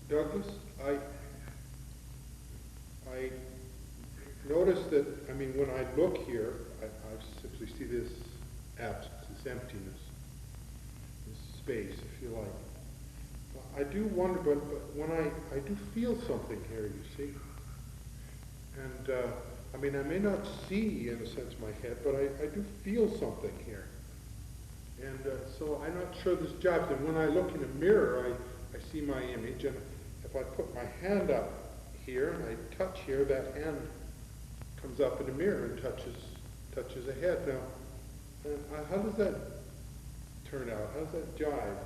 Douglas, I noticed that, I mean, when I look here, I simply see this absence, this emptiness, this space, if you like. I do wonder, but when I do feel something here, you see. And, I mean, I may not see, in a sense, my head, but I do feel something here. And so I'm not sure this jibes. And when I look in a mirror, I see my image, and if I put my hand up here and I touch here, that hand comes up in the mirror and touches a head. Now, how does that turn out? How does that jive?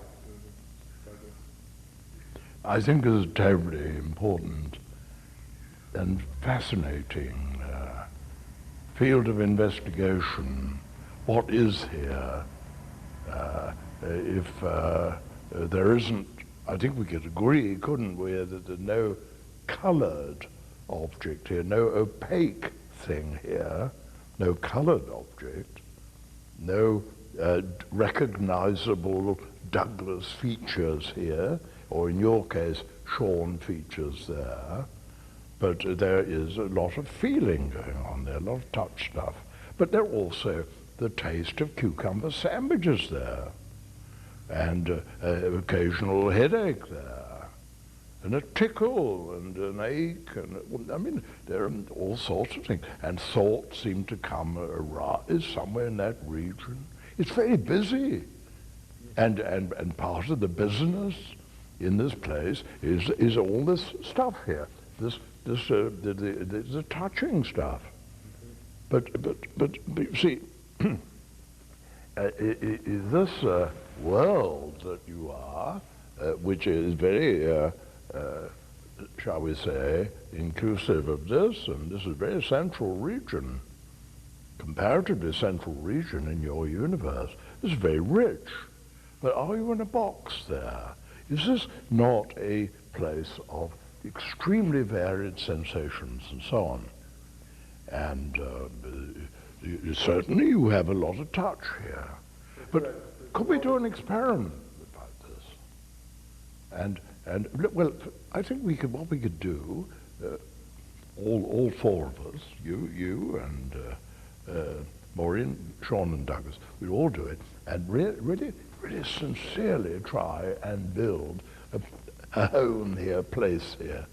I think it's terribly important and fascinating field of investigation. What is here? If there isn't, I think we could agree, couldn't we, that there's no colored object here, no opaque thing here, no colored object, no recognizable Douglas features here, or in your case, Sean features there, but there is a lot of feeling going on there, a lot of touch stuff. But there are also the taste of cucumber sandwiches there, and occasional headache there, and a tickle and an ache, and I mean, there are all sorts of things. And thoughts seem to come arise somewhere in that region. It's very busy, and part of the business in this place is all this stuff here, the touching stuff. But see, this world that you are, which is very, shall we say, inclusive of this, and this is a very central region, comparatively central region in your universe. This is very rich. But are you in a box there? Is this not a place of extremely varied sensations and so on? And certainly you have a lot of touch here. But could we do an experiment about this? And well, I think what we could do, all four of us, you and Maureen, Sean and Douglas, we'd all do it, and really sincerely try and build a home here, a place here.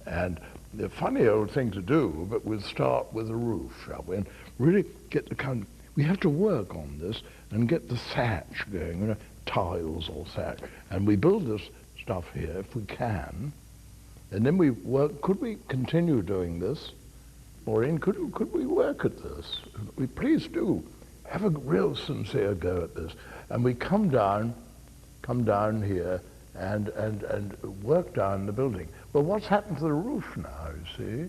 And a funny old thing to do, but we'll start with the roof, shall we? And really get the we have to work on this and get the thatch going, tiles or thatch. And we build this stuff here if we can. And then we work, could we continue doing this? Maureen, could we work at this? We please do. Have a real sincere go at this. And we come down here and work down the building. Well, what's happened to the roof now, you see?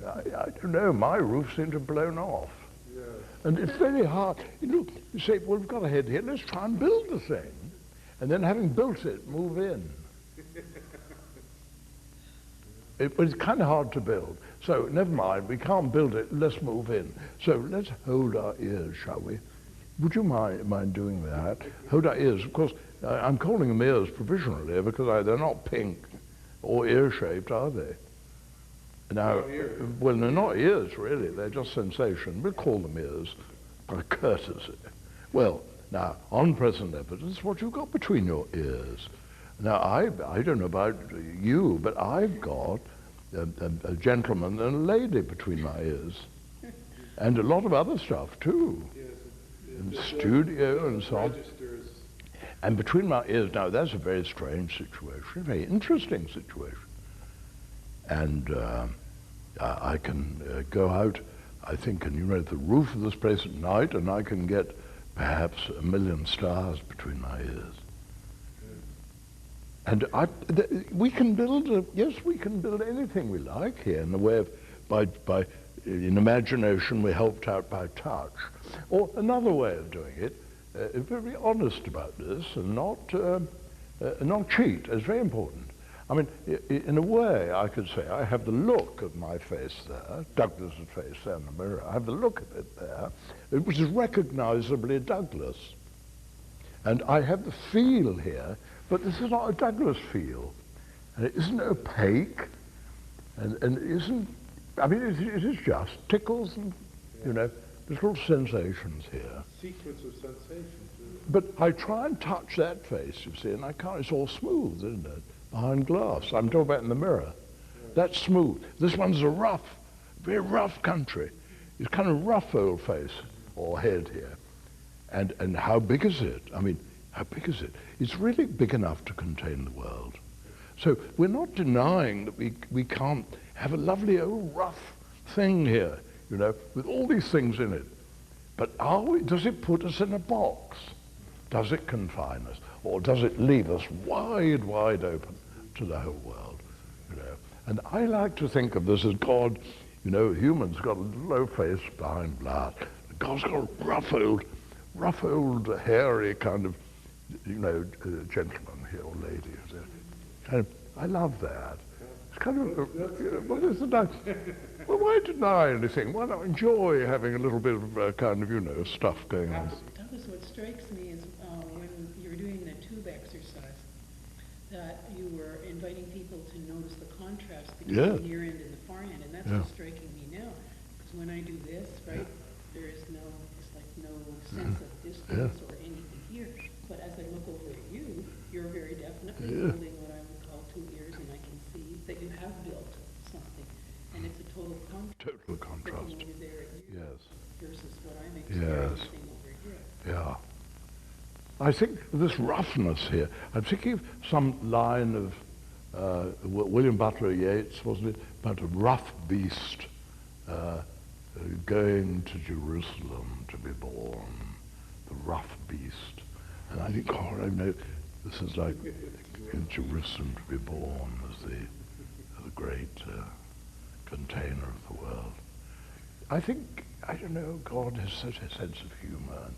I don't know, my roof seemed to have blown off. Yes. And it's very hard. You say, well, we've got a head here, let's try and build the thing. And then having built it, move in. It's kind of hard to build. So never mind, we can't build it, let's move in. So let's hold our ears, shall we? Would you mind doing that? Hold our ears. Of course, I'm calling them ears provisionally because they're not pink or ear-shaped, are they? Now, well, they're not ears, really. They're just sensation. We'll call them ears by courtesy. Well, now, on present evidence, what you've got between your ears. Now, I don't know about you, but I've got a gentleman and a lady between my ears. And a lot of other stuff, too. And studio and so on. And between my ears, now that's a very strange situation, a very interesting situation. And I can go out, I think, and the roof of this place at night, and I can get perhaps 1 million stars between my ears. And we can build, yes, we can build anything we like here in the way of, in imagination we're helped out by touch. Or another way of doing it, very honest about this and not cheat. It's very important. I mean, in a way, I could say I have the look of my face there, Douglas's face there in the mirror. I have the look of it there, which is recognizably Douglas. And I have the feel here, but this is not a Douglas feel. and it isn't opaque, and it isn't, I mean, it is just tickles and, you know, little sensations here. Sequence of sensations. But I try and touch that face, you see, and I can't. It's all smooth, isn't it? Behind glass. I'm talking about in the mirror. That's smooth. This one's a rough, very rough country. It's kind of rough old face or head here. And how big is it? I mean, how big is it? It's really big enough to contain the world. So we're not denying that we can't have a lovely old rough thing here, you know, with all these things in it. But does it put us in a box? Does it confine us? Or does it leave us wide, wide open to the whole world? You know? And I like to think of this as God, you know, humans got a low face behind glass. God's got a rough old, hairy kind of, you know, gentleman here or lady. Kind of, I love that. It's kind of, what is the nice? Well, why deny anything? Why not enjoy having a little bit of kind of, you know, stuff going on? Douglas, what strikes me is when you were doing the tube exercise, that you were inviting people to notice the contrast between the near end and the far end, and that's what's striking me now. Because when I do this, right, there is no, it's like no sense of distance or anything here. But as I look over at you, you're very definitely holding what I would call two ears, and I can see that you have built something, and it's a total contrast. Total contrast. Over there at you versus what I'm Yes. experiencing over here. Yeah. I think this roughness here, I'm thinking of some line of William Butler Yeats, wasn't it? About a rough beast going to Jerusalem to be born, the rough beast. And I think, oh, I know, this is like in Jerusalem to be born as the great container of the world. I think, I don't know, God has such a sense of humor and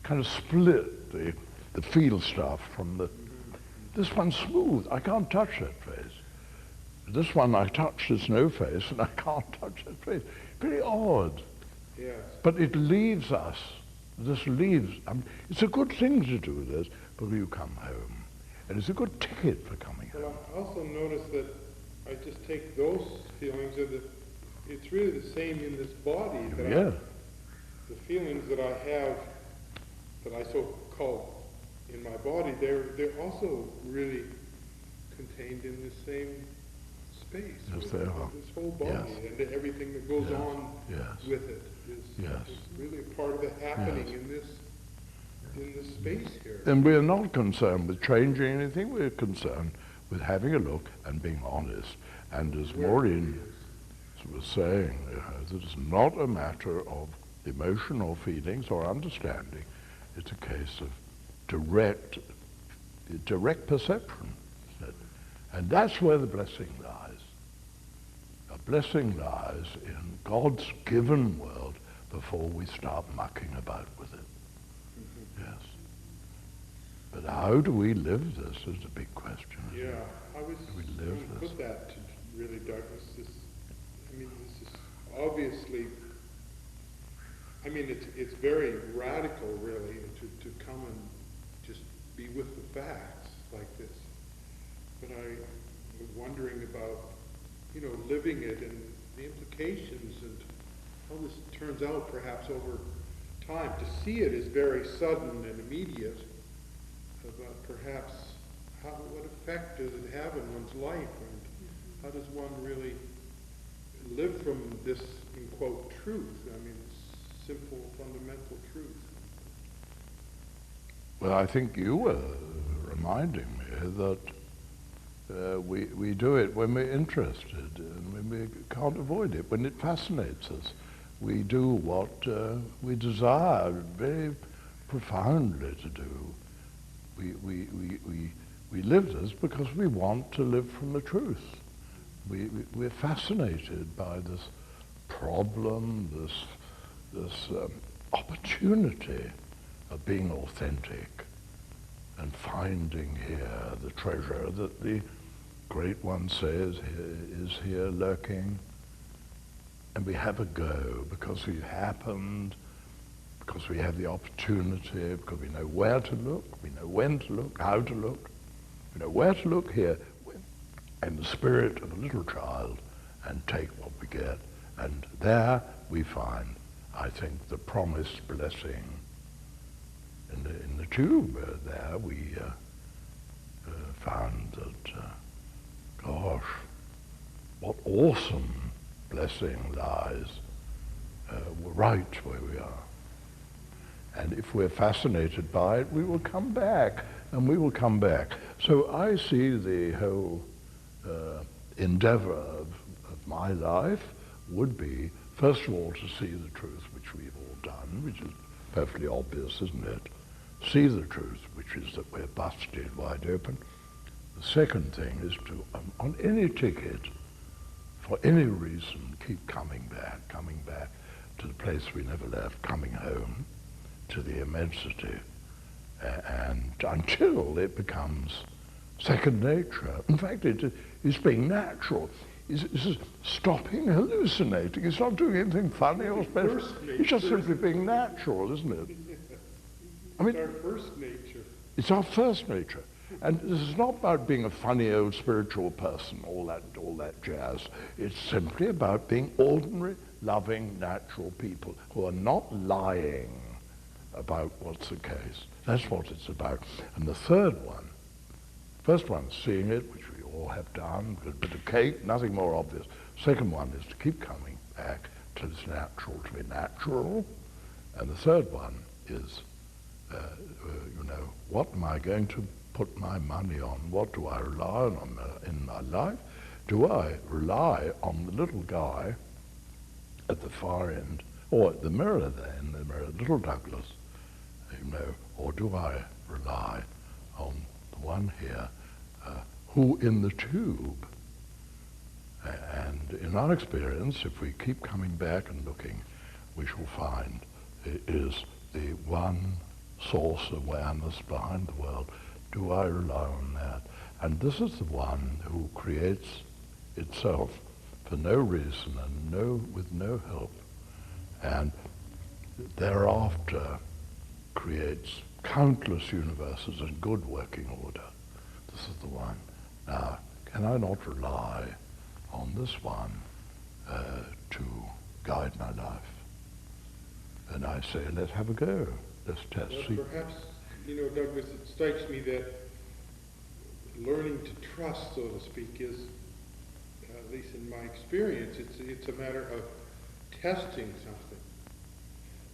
kind of split the feel stuff from the, this one's smooth, I can't touch that face. This one I touch, there's no face, and I can't touch that face. Very odd. Yes. But it leaves us, this leaves, I mean, it's a good thing to do this, but you come home. And it's a good ticket for coming home. Well, I also noticed that I just take those feelings of it's really the same in this body. That the feelings that I have, that I so call in my body, they're also really contained in the same space. Yes, they are. This whole body and everything that goes on with it is really a part of the happening in this space here. And we're not concerned with changing anything, we're concerned with having a look and being honest. And as Maureen was saying, that it's not a matter of emotion or feelings or understanding, it's a case of direct perception. And that's where the blessing lies. A blessing lies in God's given world before we start mucking about with it. Yes. But how do we live this is a big question. Yeah, I was going to put that to really Douglas. This is obviously, I mean, it's very radical, really, to come and just be with the facts like this. But I was wondering about, you know, living it and the implications and how this turns out perhaps over time. To see it is very sudden and immediate, but perhaps what effect does it have in one's life, and how does one really live from this, in quote, truth? I mean, simple, fundamental truth. Well, I think you were reminding me that we do it when we're interested and when we can't avoid it, when it fascinates us. We do what we desire very profoundly to do. We live this because we want to live from the truth. We're fascinated by this problem, this opportunity of being authentic and finding here the treasure that the great one says is here lurking. And we have a go because we've happened, because we have the opportunity, because we know where to look, we know when to look, how to look, we know where to look here, in the spirit of a little child and take what we get. And there we find, I think, the promised blessing. In the tube there we found that, gosh, what awesome blessing lies right where we are. And if we're fascinated by it, we will come back, and we will come back. So I see the whole endeavor of my life would be, first of all, to see the truth, which we've all done, which is perfectly obvious, isn't it? See the truth, which is that we're busted wide open. The second thing is to, on any ticket, for any reason, keep coming back to the place we never left, coming home to the immensity, and until it becomes second nature. In fact, it is being natural. It's stopping hallucinating. It's not doing anything funny or special. It's just simply being natural, isn't it? I mean, it's our first nature. It's our first nature. And this is not about being a funny old spiritual person, all that jazz. It's simply about being ordinary, loving, natural people who are not lying about what's the case. That's what it's about. And the third one, first one, seeing it, which we all have done, a bit of cake, nothing more obvious. Second one is to keep coming back to this natural, to be natural. And the third one is, what am I going to put my money on? What do I rely on in my life? Do I rely on the little guy at the far end, or at the mirror there, in the mirror, little Douglas, or do I rely on the one here who in the tube? And in our experience, if we keep coming back and looking, we shall find it is the one source of awareness behind the world. Do I rely on that? And this is the one who creates itself for no reason and with no help, and thereafter creates countless universes in good working order. This is the one. Now, can I not rely on this one to guide my life? And I say, let's have a go. Let's test. Well, perhaps, Douglas, it strikes me that learning to trust, so to speak, is, at least in my experience, it's a matter of testing something.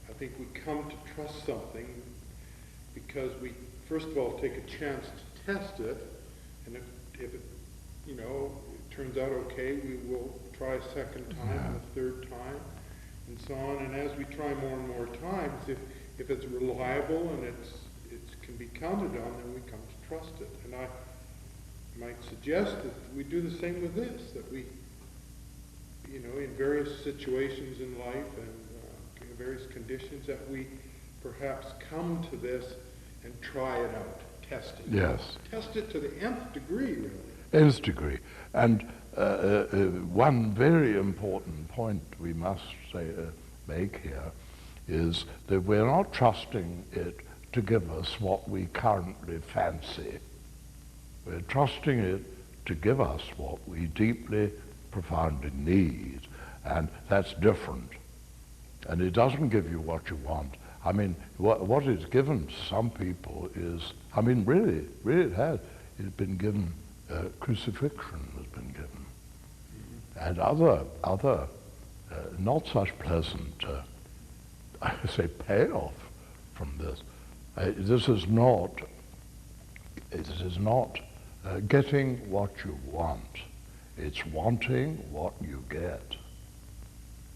I think we come to trust something because we, first of all, take a chance to test it, and if it, turns out okay, we will try a second time and a third time, and so on. And as we try more and more times, if it's reliable and it can be counted on, then we come to trust it. And I might suggest that we do the same with this, that we, in various situations in life and in various conditions, that we perhaps come to this and try it out, test it. Yes. Test it to the nth degree, really. Nth degree. And one very important point we must make here is that we're not trusting it to give us what we currently fancy. We're trusting it to give us what we deeply, profoundly need, and that's different. And it doesn't give you what you want. I mean, what is given to some people is, really it has. It's been given, crucifixion has been given. And other not such pleasant, I say, payoff from this. This is not getting what you want. It's wanting what you get.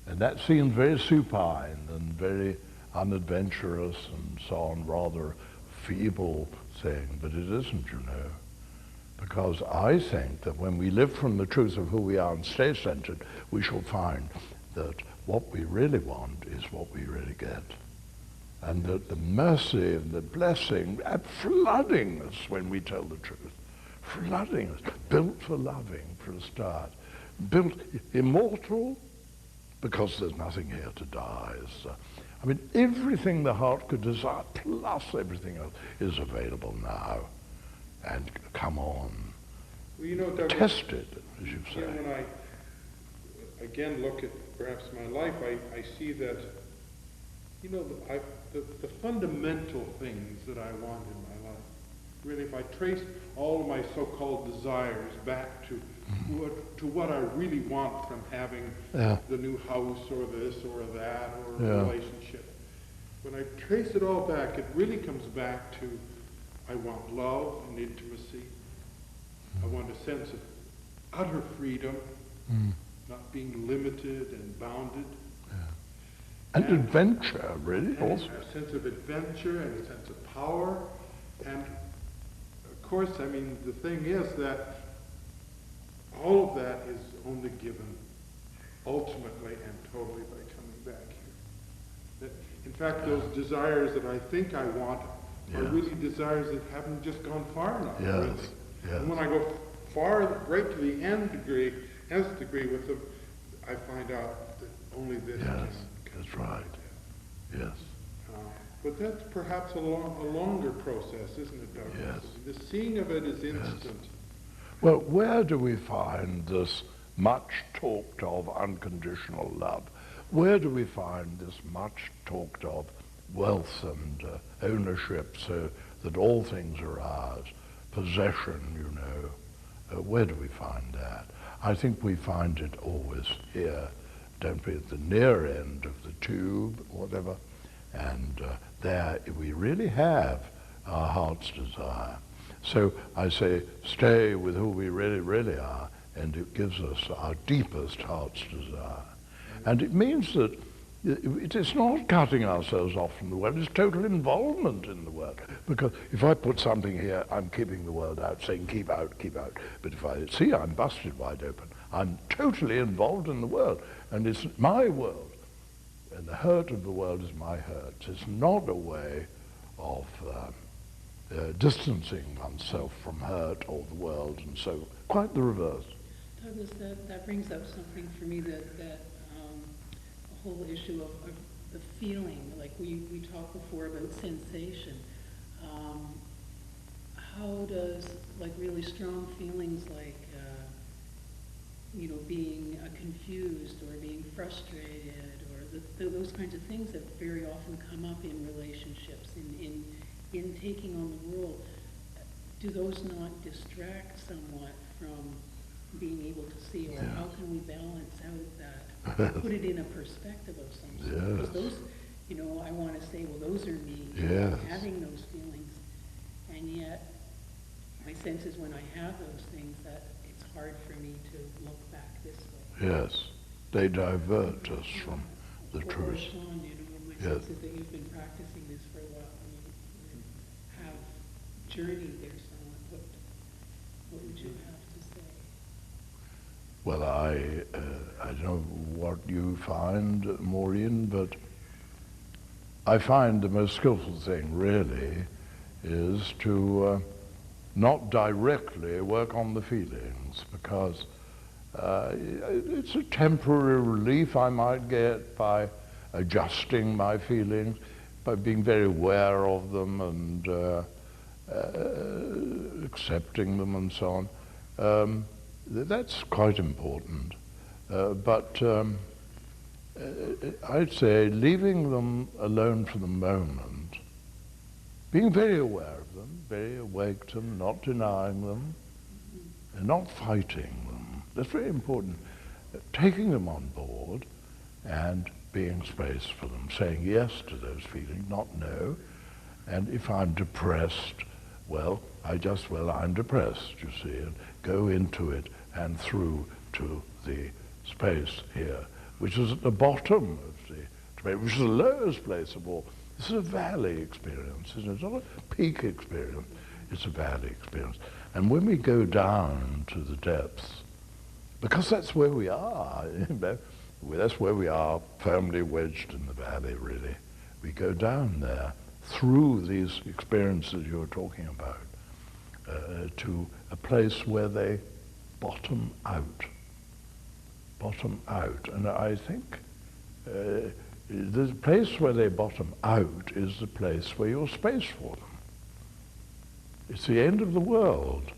And that seems very supine and very unadventurous and so on, rather feeble thing, but it isn't, Because I think that when we live from the truth of who we are and stay centered, we shall find that what we really want is what we really get. And that the mercy and the blessing are flooding us when we tell the truth. Flooding us. Built for loving, for a start. Built immortal, because there's nothing here to die. Everything the heart could desire, plus everything else, is available now. And come on. Well, you know, Douglas, tested, as you you know, say. when I, again, look at perhaps my life, I see that, you know, the fundamental things that I want in my life, really, if I trace all of my so-called desires back to what I really want from having the new house or this or that or a relationship, when I trace it all back, it really comes back to I want love and intimacy. I want a sense of utter freedom, not being limited and bounded. And adventure, really, And also. a sense of adventure and a sense of power. And of course, I mean, the thing is that all of that is only given ultimately and totally by coming back here. That, in fact, those desires that I think I want are really desires that haven't just gone far enough. Really. And when I go far, right to the nth degree with them, I find out that only this can. That's right. Yes. But that's perhaps a longer process, isn't it, Douglas? Yes. The seeing of it is instant. Well, where do we find this much talked of unconditional love? Where do we find this much talked of wealth and ownership, so that all things are ours, possession, you know? Where do we find that? I think we find it always here, don't we, at the near end of the tube, whatever, and there we really have our heart's desire. So I say, stay with who we really, really are, and it gives us our deepest heart's desire. And it means that it is not cutting ourselves off from the world, it's total involvement in the world. Because if I put something here, I'm keeping the world out, saying keep out, keep out. But if I see I'm busted wide open, I'm totally involved in the world, and it's my world. And the hurt of the world is my hurt. It's not a way of distancing oneself from hurt or the world, and so quite the reverse. Douglas, that brings up something for me that whole issue of the feeling, like we talked before about sensation. How does like really strong feelings like being confused or being frustrated or those kinds of things that very often come up in relationships, in taking on the world, do those not distract somewhat from being able to see, or how can we balance out that, put it in a perspective of some sort? Because those, I want to say, well, those are me, having those feelings, and yet my sense is when I have those things that it's hard for me to look back this way. Yes, they divert us from the truth. Sean, my sense is that you've been practicing this for a while, and you have journeyed there somewhat. What would you have to say? Well, I don't know what you find, Maureen, but I find the most skillful thing really is to not directly work on the feelings, because it's a temporary relief I might get by adjusting my feelings, by being very aware of them and accepting them and so on. That's quite important. But I'd say leaving them alone for the moment, being very aware of them, very awake to them, not denying them, and not fighting them. That's very important. Taking them on board and being space for them, saying yes to those feelings, not no. And if I'm depressed, well, I'm depressed, you see, and go into it and through to the space here, which is at the bottom of the debate, which is the lowest place of all. This is a valley experience, isn't it? It's not a peak experience, it's a valley experience. And when we go down to the depths, because that's where we are, that's where we are, firmly wedged in the valley, really. We go down there through these experiences you're talking about to a place where they bottom out. Bottom out. And I think the place where they bottom out is the place where you're space for them. It's the end of the world.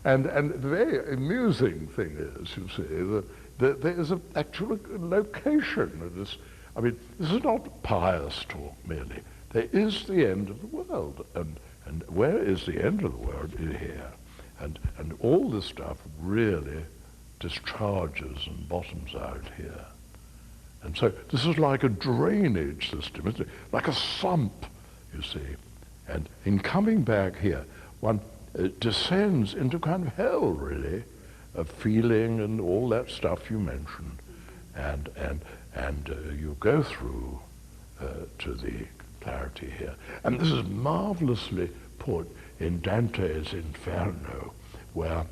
And the very amusing thing is, you see, that there is an actual location of this. I mean, this is not pious talk merely. There is the end of the world, and where is the end of the world? In here. And all this stuff really discharges and bottoms out here. And so this is like a drainage system, isn't it? Like a sump, you see. And in coming back here, one descends into kind of hell, really, of feeling and all that stuff you mentioned. And you go through to the clarity here. And this is marvelously put in Dante's Inferno, where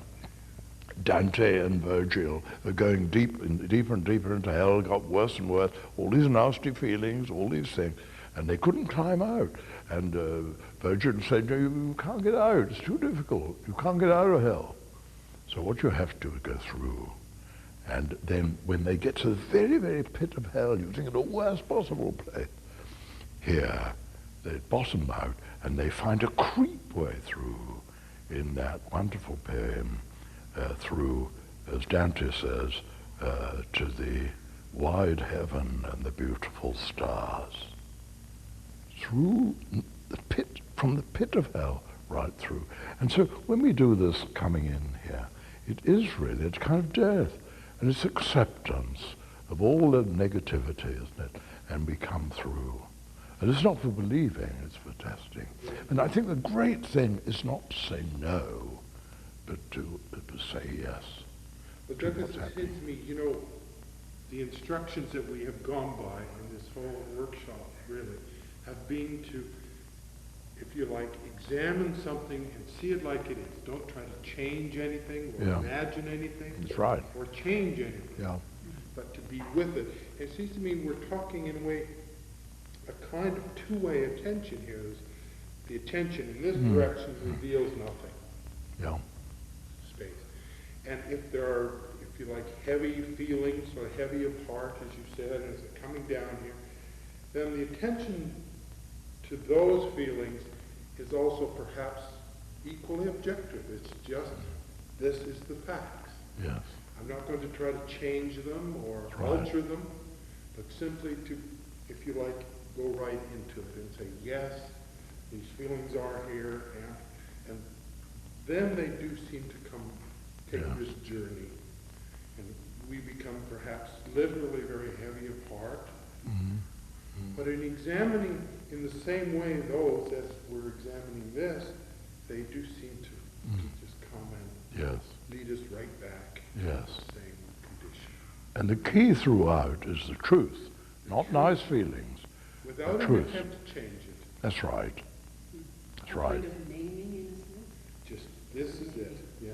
Dante and Virgil are going deeper and deeper into hell, got worse and worse, all these nasty feelings, all these things, and they couldn't climb out. And Virgil said, you can't get out, it's too difficult, you can't get out of hell. So what you have to do is go through. And then when they get to the very, very pit of hell, you think of the worst possible place, here they bottom out and they find a creep way through in that wonderful poem through, as Dante says, to the wide heaven and the beautiful stars. Through the pit, from the pit of hell right through. And so when we do this coming in here, it is really, it's kind of death, and it's acceptance of all the negativity, isn't it? And we come through. And it's not for believing, it's for testing. And I think the great thing is not to say no, but to say yes. But Douglas, it seems to me, you know, the instructions that we have gone by in this whole workshop, really, have been to, if you like, examine something and see it like it is. Don't try to change anything or imagine anything. That's right. Or change anything. Yeah. But to be with it. It seems to me we're talking in a way, a kind of two-way attention here. The attention in this direction reveals nothing. Yeah. Space. And if there are, if you like, heavy feelings or heavy of heart, as you said, as it's coming down here, then the attention to those feelings is also perhaps equally objective. It's just, this is the facts. Yes. I'm not going to try to change them or alter them, but simply to, if you like, go right into it and say, yes, these feelings are here, and then they do seem to come, take this journey. And we become perhaps literally very heavy of heart. But in examining in the same way those as we're examining this, they do seem to just come and lead us right back to the same condition. And the key throughout is the truth, not nice feelings. Without an attempt to change it. That's right. That's right. Kind of naming in a sense? Just, this is it, yeah.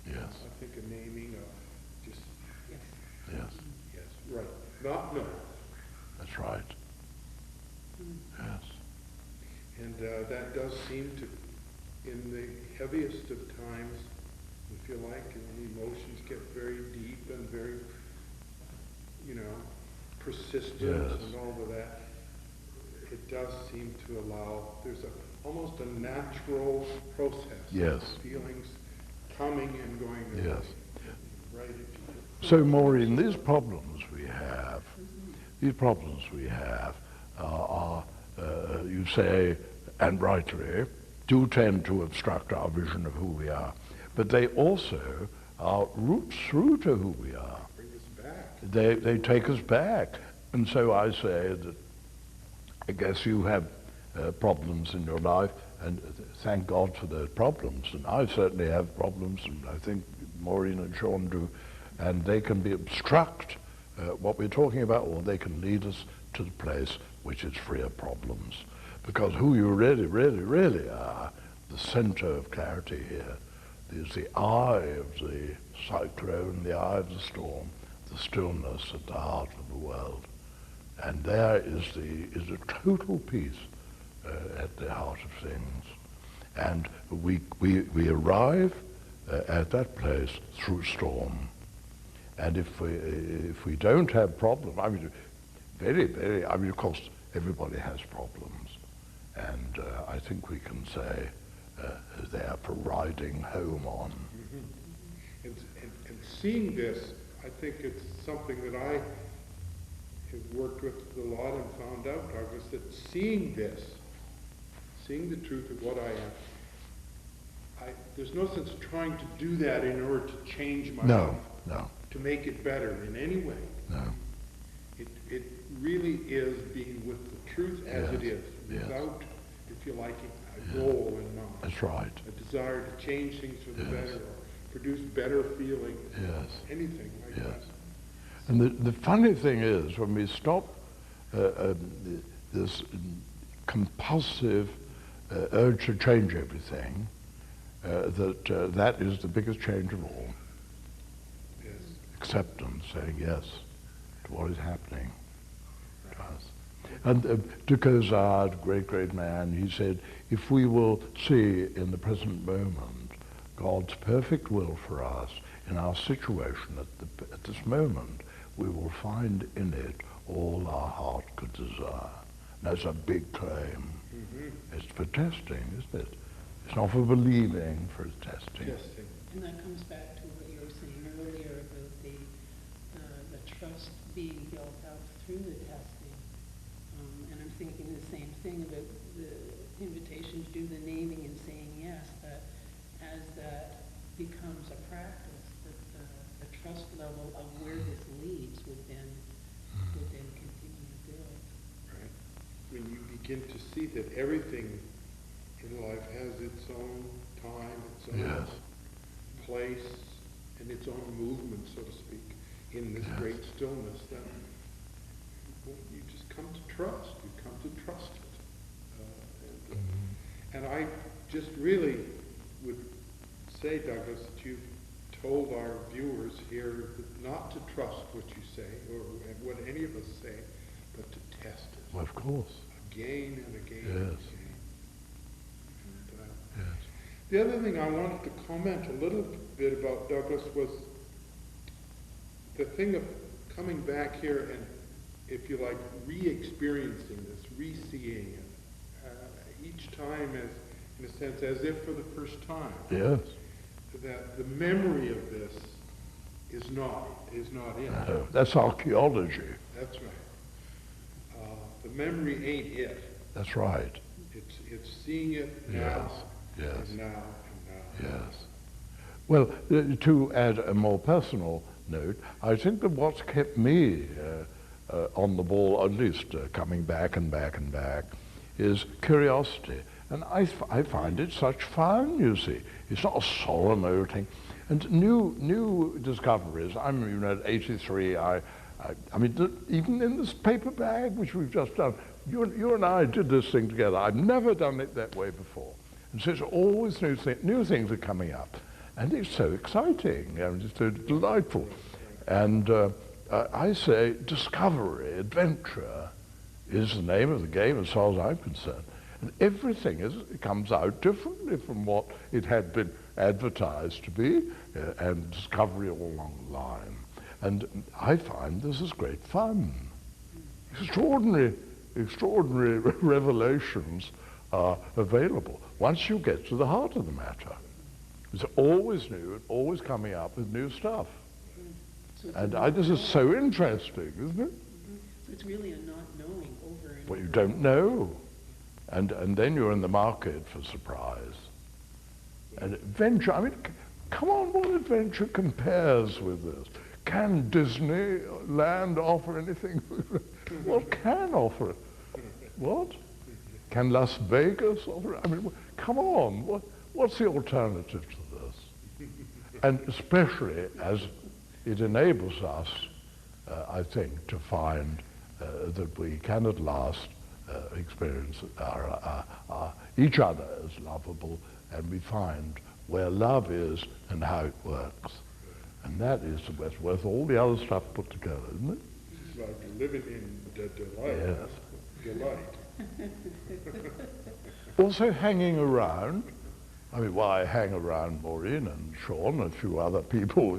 Yes. I think a naming of just, Yes. Yes. yes, right, not no. That's right. Yes. And that does seem to, in the heaviest of times, if you like, and the emotions get very deep and very, you know, persistent and all of that, it does seem to allow, there's almost a natural process. Yes. Feelings coming and going away. Yes. Right. So, Maureen, these problems we have are, you say, and rightly, do tend to obstruct our vision of who we are. But they also are roots through to who we are. Bring us back. They take us back. And so I say that I guess you have problems in your life, and thank God for those problems. And I certainly have problems, and I think Maureen and Sean do, and they can be obstruct what we're talking about, or they can lead us to the place which is free of problems. Because who you really, really, really are, the center of clarity here, is the eye of the cyclone, the eye of the storm, the stillness at the heart of the world. And there is a total peace at the heart of things. And we arrive at that place through storm. And if we don't have problems, I mean, of course, everybody has problems. And I think we can say they are for riding home on. seeing this, I think it's something that I have worked with a lot and found out, Douglas, that seeing this, seeing the truth of what I am, there's no sense trying to do that in order to change my life, No. to make it better in any way. No. It really is being with the truth as it is, Yes. without, if you like, a goal in mind. That's right. A desire to change things for the Yes. better, or produce better feelings, Yes. anything like Yes. that. And the funny thing is, when we stop this compulsive urge to change everything, that is the biggest change of all. Yes. Acceptance, saying yes to what is happening to us. And de Causard, great man, he said, if we will see in the present moment God's perfect will for us in our situation at this moment, we will find in it all our heart could desire. That's a big claim. Mm-hmm. It's for testing, isn't it? It's not for believing, for testing. Testing. And that comes back to what you were saying earlier about the trust being built out through the testing. And I'm thinking the same thing about the invitation to do the naming and saying yes, that as that becomes a practice, that the trust level of where this leads would then continue to build. Right. When you begin to see that everything in life has its own time, its own Yes. place, and its own movement, so to speak, in this Yes. great stillness, then you just come to trust. You come to trust it. And I just really would say, Douglas, that you've told our viewers here not to trust what you say, or what any of us say, but to test it. Well, of course. Again and again Yes. and again. And, Yes. the other thing I wanted to comment a little bit about, Douglas, was the thing of coming back here and, if you like, re-experiencing this, re-seeing it, each time as, in a sense, as if for the first time. Yes. That the memory of this is not it. That's archaeology. That's right. The memory ain't it. That's right. It's seeing it now, Yes. and now, and now. Yes. Well, to add a more personal note, I think that what's kept me on the ball, at least coming back and back and back, is curiosity. And I find it such fun, you see. It's not a solemn old thing. And new discoveries. I'm at 83. I mean, even in this paper bag, which we've just done, you and I did this thing together. I've never done it that way before. And so it's always new things are coming up. And it's so exciting, it's so delightful. And I say discovery, adventure, is the name of the game as far as I'm concerned. And everything comes out differently from what it had been advertised to be, and discovery all along the line. And I find this is great fun. Extraordinary revelations are available once you get to the heart of the matter. It's always new and always coming up with new stuff. So it's And a this is not so interesting, isn't it? So it's really a not knowing over and What you over. don't know. And then you're in the market for surprise. And adventure, I mean, come on, what adventure compares with this? Can Disneyland offer anything? What can offer it? What? Can Las Vegas offer it? I mean, come on, what's the alternative to this? And especially as it enables us, I think, to find that we can at last experience each other as lovable, and we find where love is and how it works. And that is what's worth all the other stuff put together, isn't it? It's like living in the delight. Yes. Delight. Also hanging around. I mean, why I hang around Maureen and Sean and a few other people,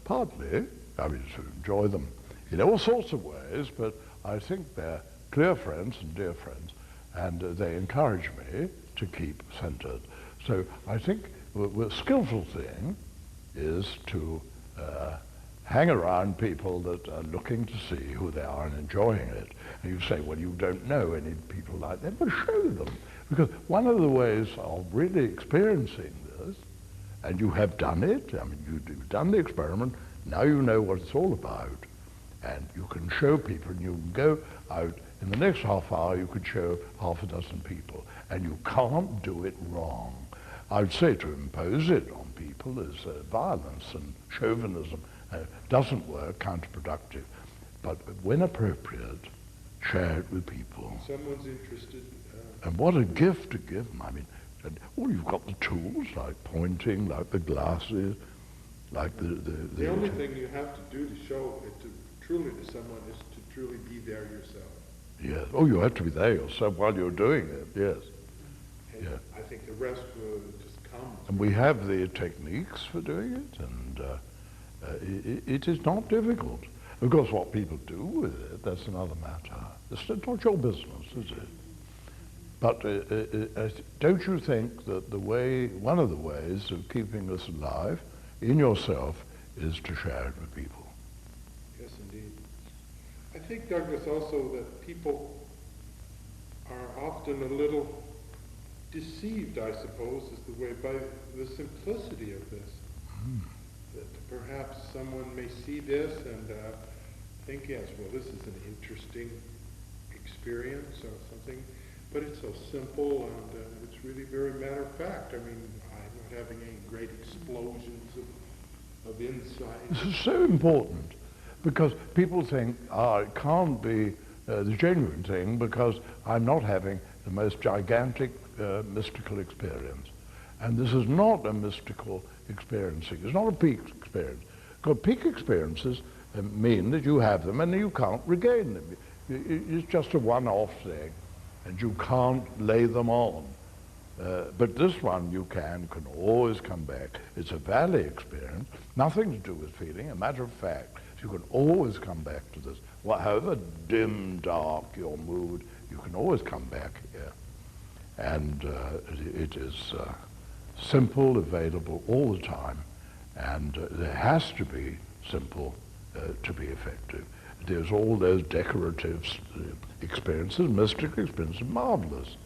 partly, I mean, to enjoy them in all sorts of ways, but I think they're clear friends and dear friends, and they encourage me to keep centered. So I think the skillful thing is to hang around people that are looking to see who they are and enjoying it. And you say, well, you don't know any people like that, but show them. Because one of the ways of really experiencing this, and you have done it, I mean, you've done the experiment, now you know what it's all about. And you can show people, and you can go out, in the next half hour you could show half a dozen people, and you can't do it wrong. I would say to impose it on people is violence and chauvinism. Doesn't work, counterproductive. But when appropriate, share it with people. Someone's interested. And what a gift to give them. I mean, you've got the tools, like pointing, like the glasses, like the only thing you have to do to show it truly to someone is to truly be there yourself. Yes. Oh, you have to be there yourself while you're doing it, yes. And yeah. I think the rest will just come. And we have the techniques for doing it, and it is not difficult. Of course, what people do with it, that's another matter. It's not your business, is it? But don't you think that one of the ways of keeping this alive in yourself is to share it with people? Yes, indeed. I think, Douglas, also that people are often a little deceived, I suppose, is the way, by the simplicity of this. Mm. That perhaps someone may see this and think, yes, well, this is an interesting experience or something, but it's so simple and it's really very matter of fact. I mean, I'm not having any great explosions of insight. This is so important because people think, it can't be the genuine thing because I'm not having the most gigantic mystical experience. And this is not a mystical experiencing. It's not a peak experience. Because peak experiences mean that you have them and you can't regain them. It's just a one-off thing, and you can't lay them on. But this one you can always come back. It's a valley experience, nothing to do with feeling. A matter of fact, you can always come back to this. However dim, dark your mood, you can always come back here. And it is simple, available all the time, and there has to be simple to be effective. There's all those decorative experiences, mystical experiences, marvelous.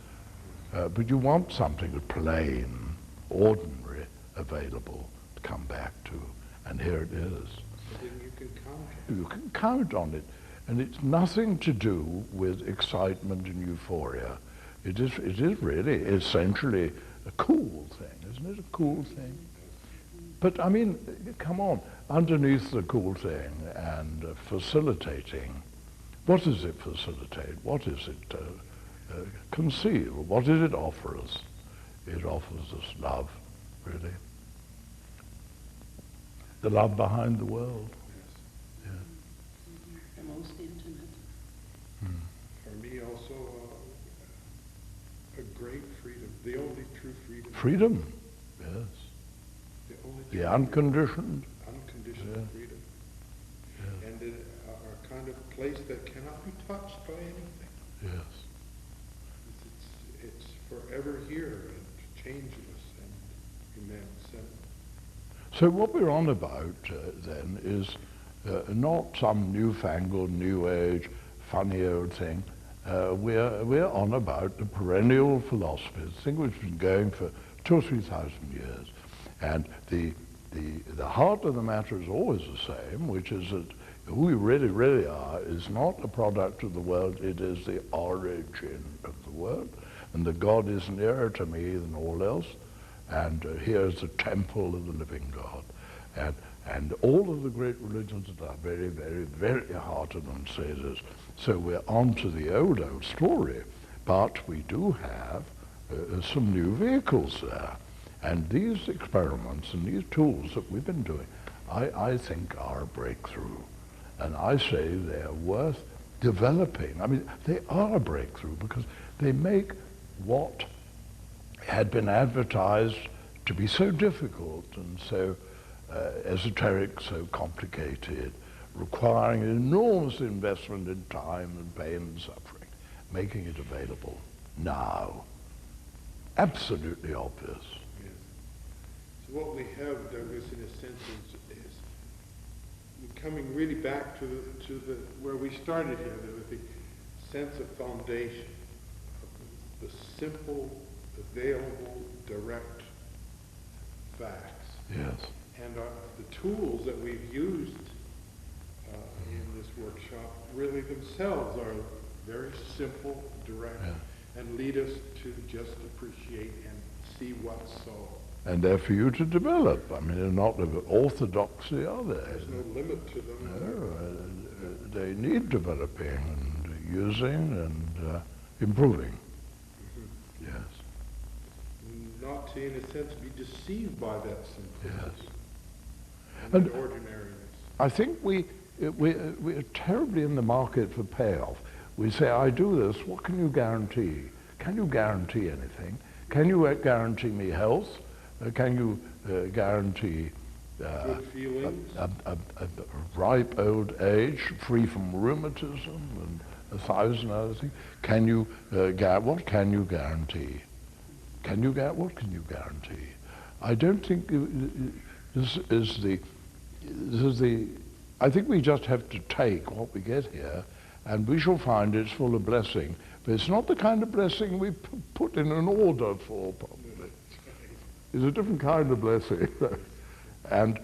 But you want something plain, ordinary, available to come back to, and here it is. Then you can count on it. You can count on it, and it's nothing to do with excitement and euphoria. It is really essentially a cool thing, isn't it? A cool thing. But I mean, come on, underneath the cool thing and facilitating, what does it facilitate? What is it conceal? What does it offer us? It offers us love, really. The love behind the world. Yes. The most intimate. For me also, a great freedom, the only true freedom. Freedom, yes. The only The unconditioned. Unconditioned freedom. Yeah. And a kind of place that cannot be touched by anything. Yes. It's forever here and changeless and immense. And so what we're on about then is not some newfangled, new age, funny old thing. We're on about the perennial philosophy, the thing which has been going for 2,000 or 3,000 years. And the heart of the matter is always the same, which is that who we really, really are is not a product of the world, it is the origin of the world. And that God is nearer to me than all else. And here's the temple of the living God. And all of the great religions that are very, very, very hearted and say this. So we're on to the old story, but we do have some new vehicles there. And these experiments and these tools that we've been doing, I think are a breakthrough. And I say they're worth developing. I mean, they are a breakthrough because they make what had been advertised to be so difficult and so esoteric, so complicated, requiring enormous investment in time and pain and suffering, making it available now. Absolutely obvious. yes. So what we have, Douglas, in a sense, is coming really back to where we started here, the sense of foundation, of the simple, available, direct facts. Yes. And the tools that we've used in this workshop really themselves are very simple, direct, and lead us to just appreciate and see what's so. And they're for you to develop. I mean, they're not of orthodoxy, are they? There's no limit to them. No, they need developing and using and improving. Mm-hmm. Yes. Not to, in a sense, be deceived by that simplicity And and ordinariness. I think we're terribly in the market for payoff. We say, I do this, what can you guarantee? Can you guarantee anything? Can you guarantee me health? Can you guarantee Good feelings. a ripe old age, free from rheumatism and 1,000 other things? Can you, what can you guarantee? What can you guarantee? I don't think this is the, I think we just have to take what we get here, and we shall find it's full of blessing. But it's not the kind of blessing we put in an order for, probably. It's a different kind of blessing. And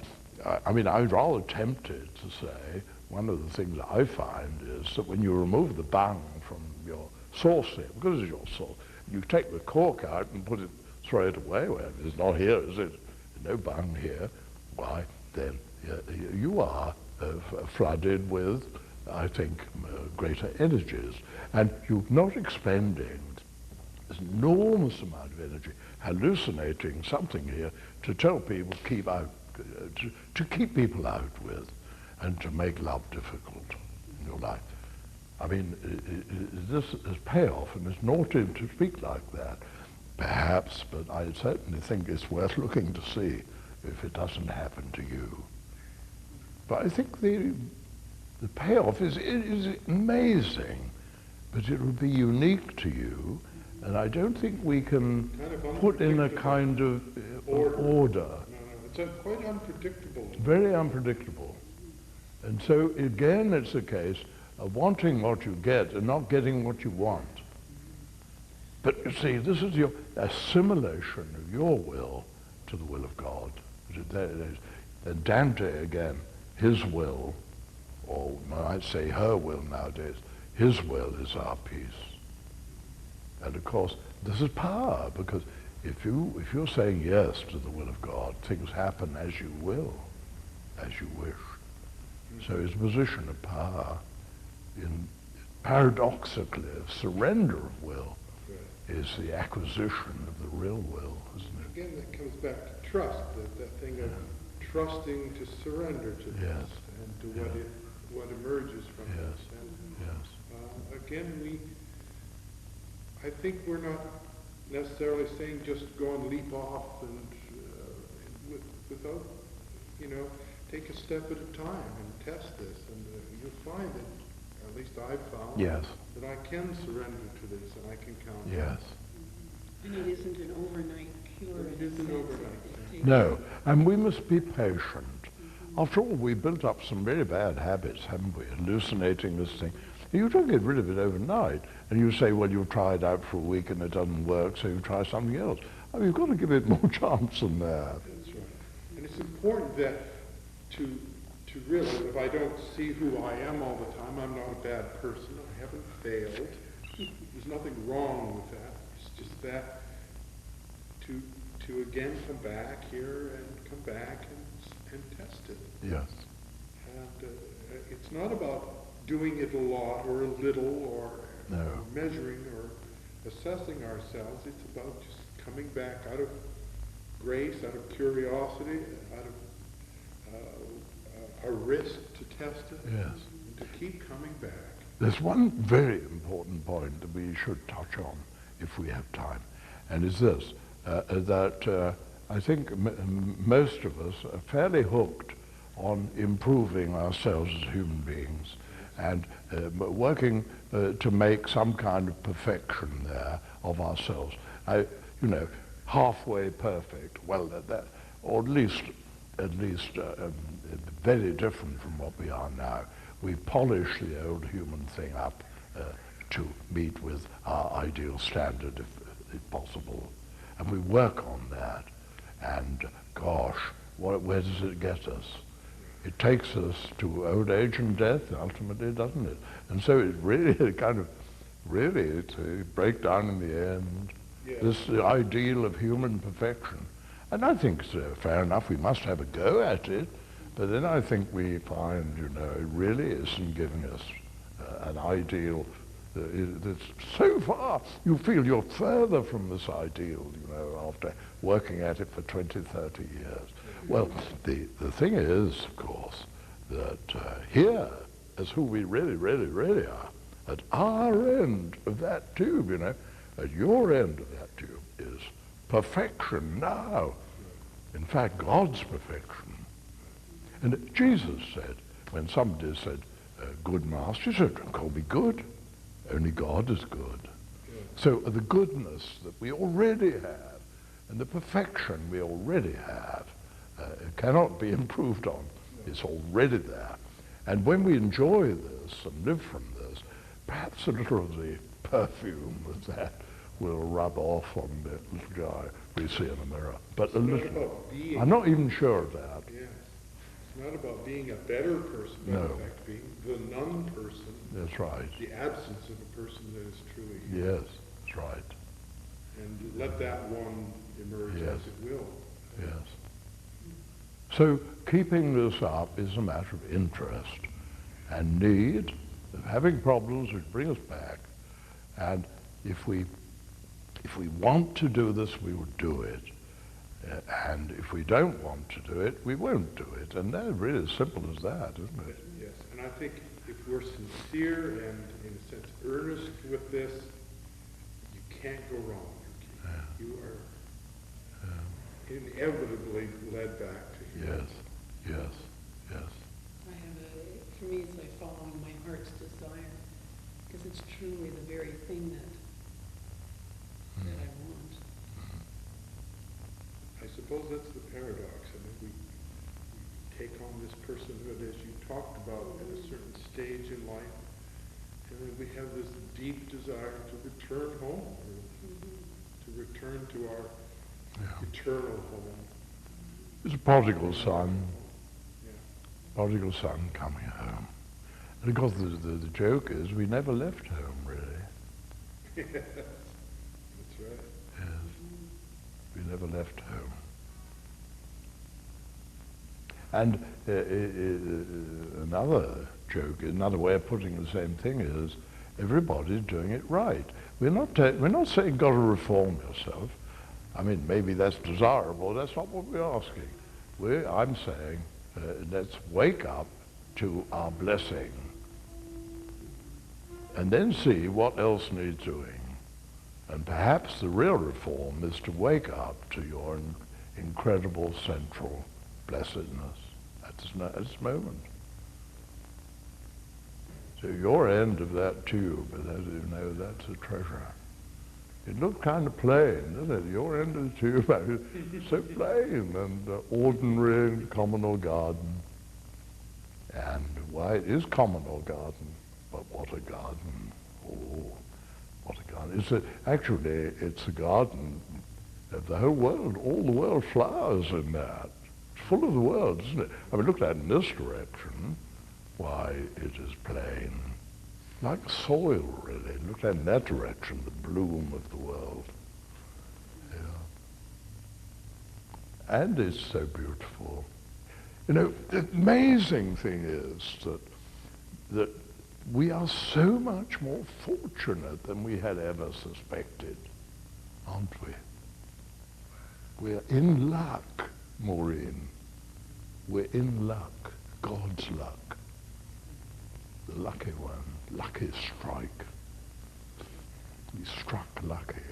I mean, I'm rather tempted to say, one of the things I find is that when you remove the bung from your sauce here, because it's your sauce, you take the cork out and throw it away. Well, it's not here, is it? No bung here. Why, then you are flooded with, I think, greater energies. And you're not expending this enormous amount of energy hallucinating something here to tell people keep out, to keep people out with, and to make love difficult in your life. I mean, this is payoff, and it's naughty to speak like that, perhaps, but I certainly think it's worth looking to see if it doesn't happen to you. But I think the payoff is amazing, but it will be unique to you, and I don't think we can put in a kind of order. No, it's quite unpredictable. Very unpredictable. And so again, it's a case of wanting what you get and not getting what you want. But you see, this is your assimilation of your will to the will of God. And Dante, again, his will, or I might say her will nowadays, his will is our peace. And of course, this is power, because if you're saying yes to the will of God, things happen as you will, as you wish. So it's a position of power. Paradoxically, surrender of will is the acquisition of the real will, isn't it? Again, that comes back to trust, that thing of trusting to surrender to this and to what emerges from this. And again, I think we're not necessarily saying just go and leap off and without, take a step at a time and test this, and you'll find that, at least I've found, that I can surrender to this and I can count on it. And it isn't an overnight cure. It isn't overnight. No, and we must be patient. After all, we built up some very bad habits, haven't we? Hallucinating this thing. You don't get rid of it overnight. And you say, well, you've tried out for a week and it doesn't work, so you try something else. I mean, you've got to give it more chance than that. That's right. And it's important that to realize if I don't see who I am all the time, I'm not a bad person. I haven't failed. There's nothing wrong with that. It's just that to again come back here and come back and test it. Yes. And it's not about doing it a lot or a little or measuring or assessing ourselves. It's about just coming back out of grace, out of curiosity, out of a risk to test it, and to keep coming back. There's one very important point that we should touch on if we have time, and is this, that I think most of us are fairly hooked on improving ourselves as human beings and working to make some kind of perfection there of ourselves. Halfway perfect, well, or at least very different from what we are now. We polish the old human thing up to meet with our ideal standard, if possible. And we work on that. And gosh, where does it get us? It takes us to old age and death, ultimately, doesn't it? And so it really really to break down in the end, this ideal of human perfection. And I think fair enough, we must have a go at it, but then I think we find, it really isn't giving us an ideal that's so far, you feel you're further from this ideal, after working at it for 20, 30 years. Well, the thing is, of course, that here, as who we really, really, really are, at our end of that tube, at your end of that tube is perfection now. In fact, God's perfection. And Jesus said, when somebody said, good master, he said, don't call me good. Only God is good. So the goodness that we already have and the perfection we already have cannot be improved on. It's already there. And when we enjoy this and live from this, perhaps a little of the perfume of that will rub off on the little guy we see in the mirror. But a little. I'm not even sure of that. Yeah. It's not about being a better person, but in fact being the non-person. That's right. The absence of a person that is truly here. Yes, that's right. And let that one emerge as it will. Yes. So keeping this up is a matter of interest and need, of having problems which bring us back. And if we want to do this, we will do it. And if we don't want to do it, we won't do it. And that's really as simple as that, isn't it? Yes, and I think if we're sincere and, in a sense, earnest with this, you can't go wrong. You are inevitably led back to Him. Yes. I have for me, it's like following my heart's desire, because it's truly the very thing that I want. I suppose that's the paradox. I mean, we take on this personhood, as you talked about, at a certain stage in life, and then we have this deep desire to return home, to return to our eternal home. It's a prodigal son. Yeah. Prodigal son coming home. And of course the joke is we never left home, really. Yes, that's right. Yes. We never left home. And another joke, another way of putting the same thing is everybody's doing it right. We're not saying got to reform yourself. I mean, maybe that's desirable. That's not what we're asking. I'm saying let's wake up to our blessing and then see what else needs doing. And perhaps the real reform is to wake up to your incredible central blessedness at this moment. So your end of that tube, that's a treasure. It looked kind of plain, doesn't it? Your end of the tube, so plain and ordinary and communal garden. And why it is communal garden, but what a garden. Oh, what a garden. Actually, it's a garden of the whole world. All the world flowers in that. It's full of the world, isn't it? I mean, look at it in this direction. Why, it is plain. Like soil, really. Look at it in that direction, the bloom of the world. Yeah. And it's so beautiful. The amazing thing is that we are so much more fortunate than we had ever suspected, aren't we? We're in luck, Maureen. We're in luck, God's luck. The lucky one, lucky strike. We struck lucky.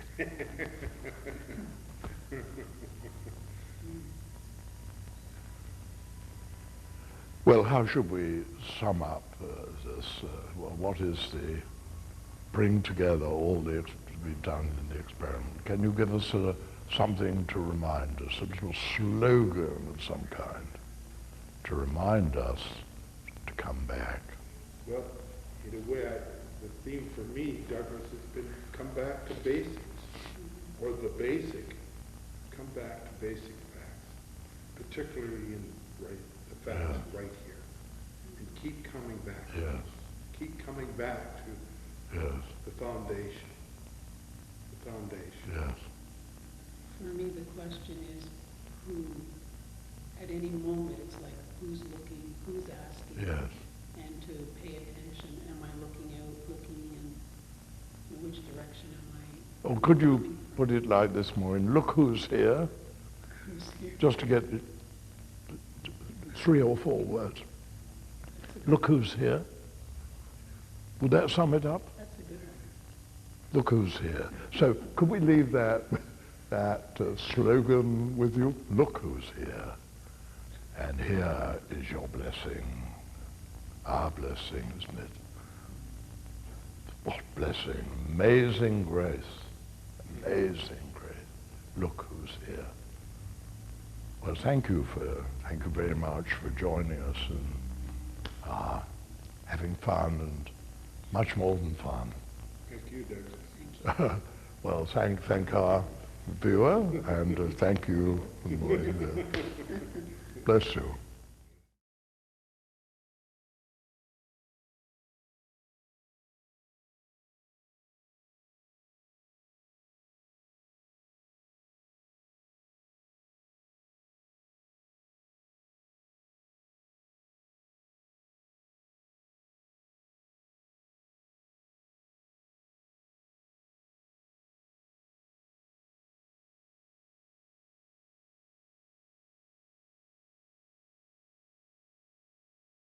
Well, how should we sum up this? What is the bring together all the to be done in the experiment? Can you give us something to remind us, a little slogan of some kind to remind us to come back. Well, in a way, the theme for me, Douglas, has been come back to basics, or the basic. Come back to basic facts, particularly in the facts right here, and keep coming back. Yes. Keep coming back to Yes. the foundation. The foundation. Yes. For me, the question is who, at any moment, it's like who's looking, who's asking. Yes. And to pay attention, am I looking out, looking in which direction am I? Or could you coming put it like this, Maureen? Look who's here, from? Who's here? just to get 3 or 4 words. Look who's here. Would that sum it up? That's a good one. Look who's here. So could we leave that slogan with you? Look who's here. And here is your blessing. Our blessing, isn't it? What blessing. Amazing grace. Amazing grace. Look who's here. Well, thank you very much for joining us and having fun, and much more than fun. Thank you, Douglas. Well, thank our viewer, and thank you. Bless you.